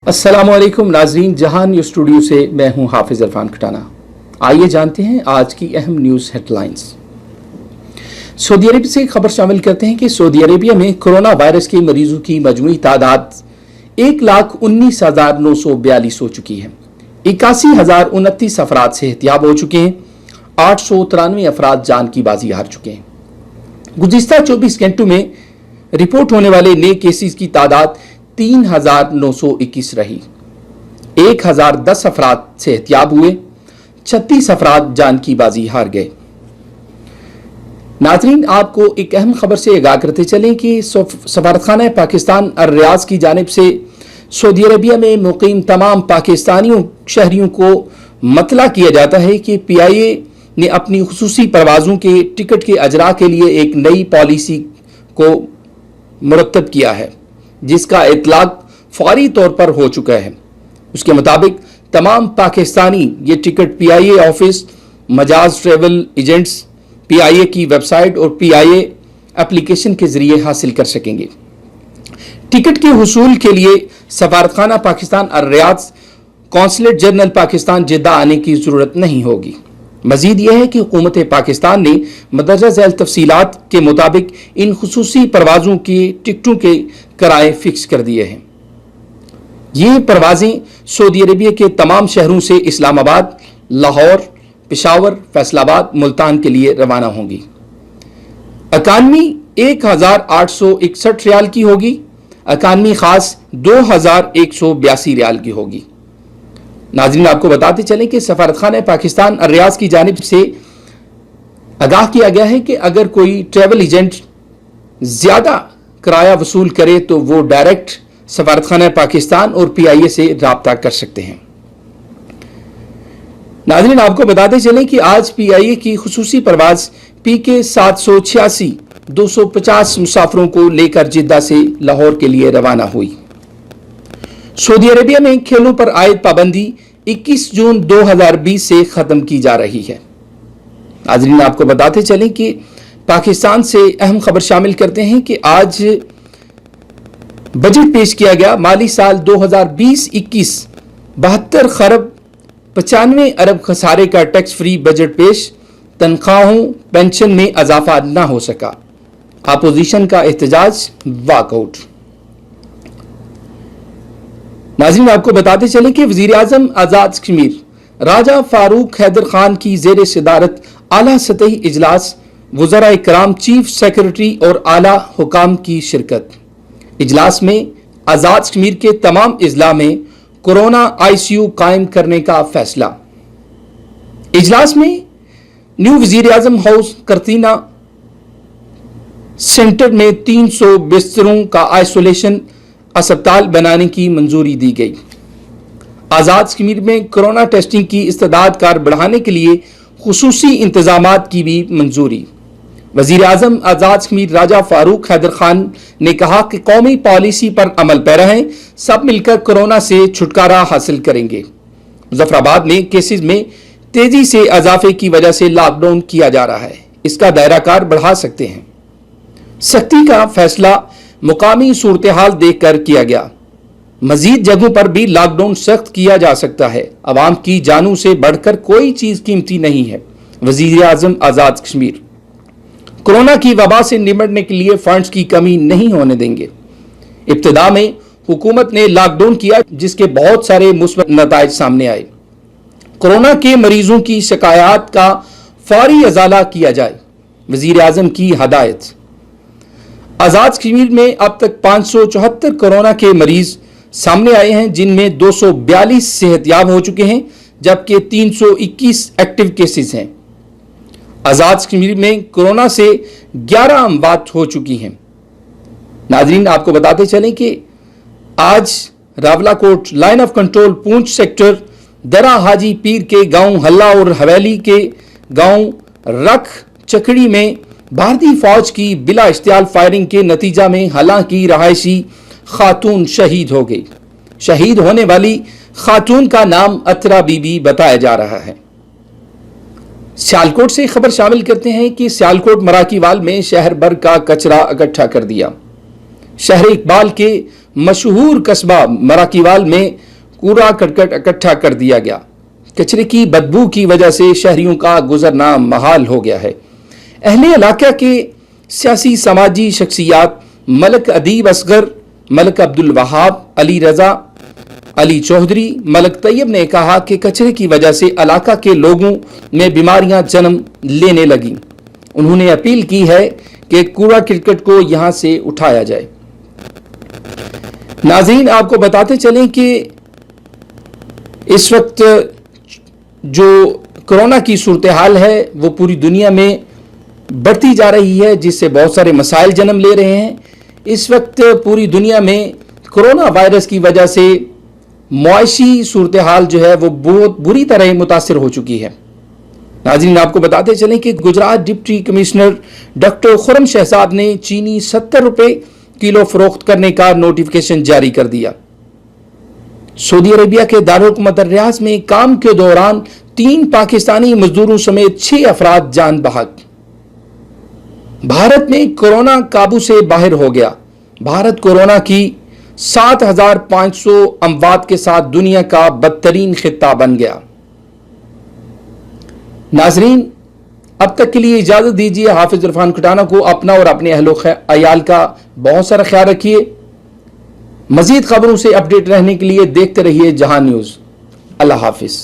अस्सलामुअलैकुम नाजरीन, जहां न्यूज़ स्टूडियो से मैं हूं हाफिज इरफान खटाना। आइए जानते हैं आज की अहम न्यूज़ हेडलाइंस। सऊदी अरब से खबर शामिल करते हैं कि सऊदी अरेबिया में कोरोना वायरस के मरीजों की मजमूई तादाद 1,19,942 हो चुकी है। 81,029 अफराद सेहतियाब हो चुके हैं। 893 अफराद जान की बाजी हार चुके हैं। गुज़िश्ता 24 घंटों में रिपोर्ट होने वाले नए केसेस की तादाद 3,921 रही। 1,010 अफराद सेहतियाब हुए। 36 अफराद जान की बाजी हार गए। नाज़रीन, आपको एक अहम खबर से आगाह करते चलें कि सफारतखाना पाकिस्तान रियाज की जानिब से सऊदी अरबिया में मुकीम तमाम पाकिस्तानियों शहरियों को मतला किया जाता है कि PIA ने अपनी खुसूसी परवाज़ों के टिकट के अजरा के लिए एक नई पॉलिसी को मुरतब किया है, जिसका इतलाक फौरी तौर पर हो चुका है। उसके मुताबिक तमाम पाकिस्तानी ये ticket PIA office, Majaz travel agents, PIA की वेबसाइट और PIA एप्लीकेशन के जरिए हासिल कर सकेंगे। टिकट के हुसूल के लिए सफारतखाना Pakistan Riyadh, consulate general Pakistan Jeddah आने की जरूरत नहीं होगी। मजीद यह है कि हुकूमत पाकिस्तान ने मदरजा झैल तफसीलात के मुताबिक इन खुसूसी परवाज़ों की टिकटों के किराए फिक्स कर दिए हैं। ये परवाज़ें सऊदी अरेबिया के तमाम शहरों से इस्लामाबाद, लाहौर, पेशावर, फैसलाबाद, मुल्तान के लिए रवाना होंगी। इकानमी 1,861 रियाल की होगी। इकानमी खास 2,182 रियाल की होगी। नाज़रीन, आपको बताते चलें कि सफारतखाना पाकिस्तान रियाज की जानिब से आगाह किया गया है कि अगर कोई ट्रैवल एजेंट ज़्यादा किराया वसूल करे तो वो डायरेक्ट सफारतखाना पाकिस्तान और PIA से रब्ता कर सकते हैं। नाज़रीन, आपको बताते चलें कि आज PIA की खुसूसी परवाज़ PK 786 250 मुसाफिरों को लेकर जिद्दा से लाहौर के लिए रवाना हुई। सऊदी अरेबिया में खेलों पर आयद पाबंदी 21 जून 2020 से खत्म की जा रही है। नाज़रीन, आपको बताते चलें कि पाकिस्तान से अहम खबर शामिल करते हैं कि आज बजट पेश किया गया। माली साल 2020-21 72 खरब 95 अरब खसारे का टैक्स फ्री बजट पेश। तनख्वाहों, पेंशन में इजाफा ना हो सका। अपोजिशन का एहतजाज, वॉकआउट। नाज़रीन, आपको बताते चलें कि वज़ीर आज़म आज़ाद कश्मीर राजा फारूक हैदर खान की ज़ेर सदारत आला सतही इजलास, वज़राए कराम, चीफ सेक्रेटरी और आला हुकाम की शिरकत। इजलास में आज़ाद कश्मीर के तमाम अजला में कोरोना ICU कायम करने का फैसला। इजलास में न्यू वज़ीर आज़म हाउस करतीना सेंटर में 300 बिस्तरों का आइसोलेशन अस्पताल बनाने की मंजूरी दी गई। आज़ाद कश्मीर में कोरोना टेस्टिंग की इस्तेदाद कार बढ़ाने के लिए खुसूसी इंतजामात की भी मंजूरी। वज़ीर आज़म आज़ाद कश्मीर राजा फारूक हैदर खान ने कहा कि कौमी पॉलिसी पर अमल पैरा हैं, सब मिलकर कोरोना से छुटकारा हासिल करेंगे। मुजफ्फराबाद में केसेस में तेजी से इजाफे की वजह से लॉकडाउन किया जा रहा है, इसका दायरा कार बढ़ा सकते हैं। सख्ती का फैसला मुकामी सूरत हाल देखकर किया गया। मजीद जगहों पर भी लॉकडाउन सख्त किया जा सकता है। अवाम की जानों से बढ़कर कोई चीज कीमती नहीं है। वज़ीर आज़म आज़ाद कश्मीर कोरोना की वबा से निपटने के लिए फंड्स की कमी नहीं होने देंगे। इब्तिदा में हुकूमत ने लॉकडाउन किया, जिसके बहुत सारे मुस्बत नताइज सामने आए। कोरोना के मरीजों की शिकायत का फौरी अजाला किया जाए, वज़ीर आज़म की हदायत। आज़ाद कश्मीर में अब तक 574 कोरोना के मरीज सामने आए हैं, जिनमें 242 सेहतियाब हो चुके हैं, जबकि 321 एक्टिव केसेस हैं। आज़ाद कश्मीर में कोरोना से 11 अमवात हो चुकी हैं। नाज़रीन, आपको बताते चलें कि आज Rawalakot line of control Poonch sector दरा हाजी पीर के गांव हल्ला और हवेली के गांव रख चकड़ी में भारतीय फौज की बिला इश्तियाल फायरिंग के नतीजा में हालांकि रहायशी खातून शहीद हो गई। शहीद होने वाली खातून का नाम अतरा बीबी बताया जा रहा है। सियालकोट से खबर शामिल करते हैं कि सियालकोट मराकीवाल में शहर भर का कचरा इकट्ठा कर दिया। शहर इकबाल के मशहूर कस्बा मराकीवाल में कूड़ा करकट इकट्ठा कर दिया गया। कचरे की बदबू की वजह से शहरियों का गुजरना महाल हो गया है। अहले इलाका के सियासी समाजी शख्सियात मलक अदीब असगर, मलक अब्दुल वहाब, अली रजा, अली चौधरी, मलक तैयब ने कहा कि कचरे की वजह से इलाका के लोगों में बीमारियां जन्म लेने लगी। उन्होंने अपील की है कि कूड़ा करकट को यहां से उठाया जाए। नाज़रीन, आपको बताते चलें कि इस वक्त जो कोरोना की सूरत हाल है वो पूरी दुनिया में बढ़ती जा रही है, जिससे बहुत सारे मसाइल जन्म ले रहे हैं। इस वक्त पूरी दुनिया में कोरोना वायरस की वजह से मुआशी सूरत हाल जो है वो बहुत बुरी तरह मुतासिर हो चुकी है। नाज़रीन, आपको बताते चलें कि Gujrat deputy commissioner doctor Khurram Shahzad ने चीनी 70 रुपए किलो फरोख्त करने का नोटिफिकेशन जारी कर दिया। सऊदी अरेबिया के दारुल हुकूमत रियाद में काम के दौरान 3 पाकिस्तानी मजदूरों समेत 6 अफराद जान बहक। भारत में कोरोना काबू से बाहर हो गया। भारत कोरोना की 7,500 अमवात के साथ दुनिया का बदतरीन खित्ता बन गया। नाजरीन, अब तक के लिए इजाजत दीजिए। हाफिज इरफान कुटाना को अपना और अपने अहलो अयाल का बहुत सारा ख्याल रखिए। मजीद खबरों से अपडेट रहने के लिए देखते रहिए जहां न्यूज़। अल्लाह हाफिज।